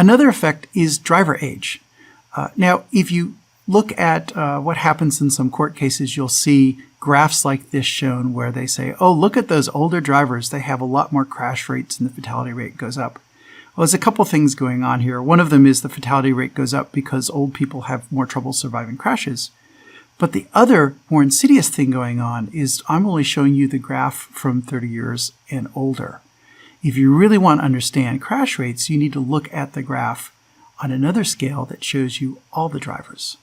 Another effect is driver age. Now, if you look at what happens in some court cases, you'll see graphs like this shown where they say, oh, look at those older drivers. They have a lot more crash rates and the fatality rate goes up. Well, there's a couple things going on here. One of them is the fatality rate goes up because old people have more trouble surviving crashes. But the other more insidious thing going on is I'm only showing you the graph from 30 years and older. If you really want to understand crash rates, you need to look at the graph on another scale that shows you all the drivers.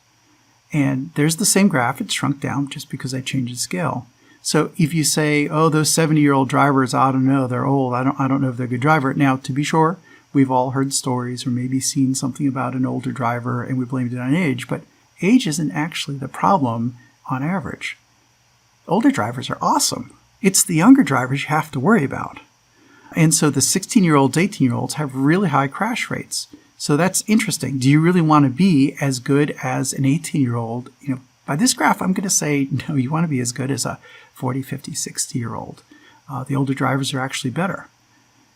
And there's the same graph. It's shrunk down just because I changed the scale. So if you say, oh, those 70-year-old drivers, I don't know, they're old. I don't know if they're a good driver. Now, to be sure, we've all heard stories or maybe seen something about an older driver and we blamed it on age. But age isn't actually the problem on average. Older drivers are awesome. It's the younger drivers you have to worry about. And so the 16-year-olds, 18-year-olds have really high crash rates. So that's interesting. Do you really want to be as good as an 18-year-old? By this graph, I'm going to say, no, you want to be as good as a 40, 50, 60-year-old. The older drivers are actually better.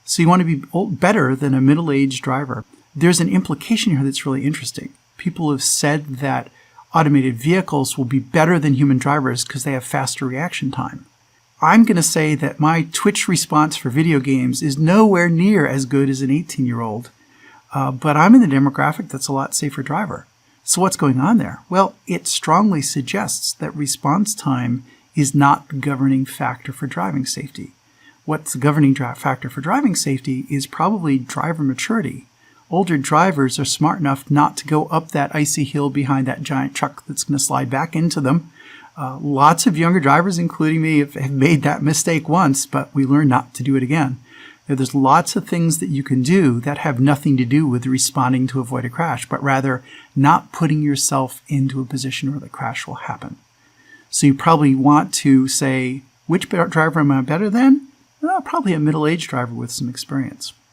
So you want to be better than a middle-aged driver. There's an implication here that's really interesting. People have said that automated vehicles will be better than human drivers because they have faster reaction time. I'm going to say that my twitch response for video games is nowhere near as good as an 18-year-old, but I'm in the demographic that's a lot safer driver. So what's going on there? Well, it strongly suggests that response time is not the governing factor for driving safety. What's the governing factor for driving safety is probably driver maturity. Older drivers are smart enough not to go up that icy hill behind that giant truck that's going to slide back into them. Lots of younger drivers, including me, have made that mistake once, but we learn not to do it again. There's lots of things that you can do that have nothing to do with responding to avoid a crash, but rather not putting yourself into a position where the crash will happen. So you probably want to say, which driver am I better than? Well, probably a middle-aged driver with some experience.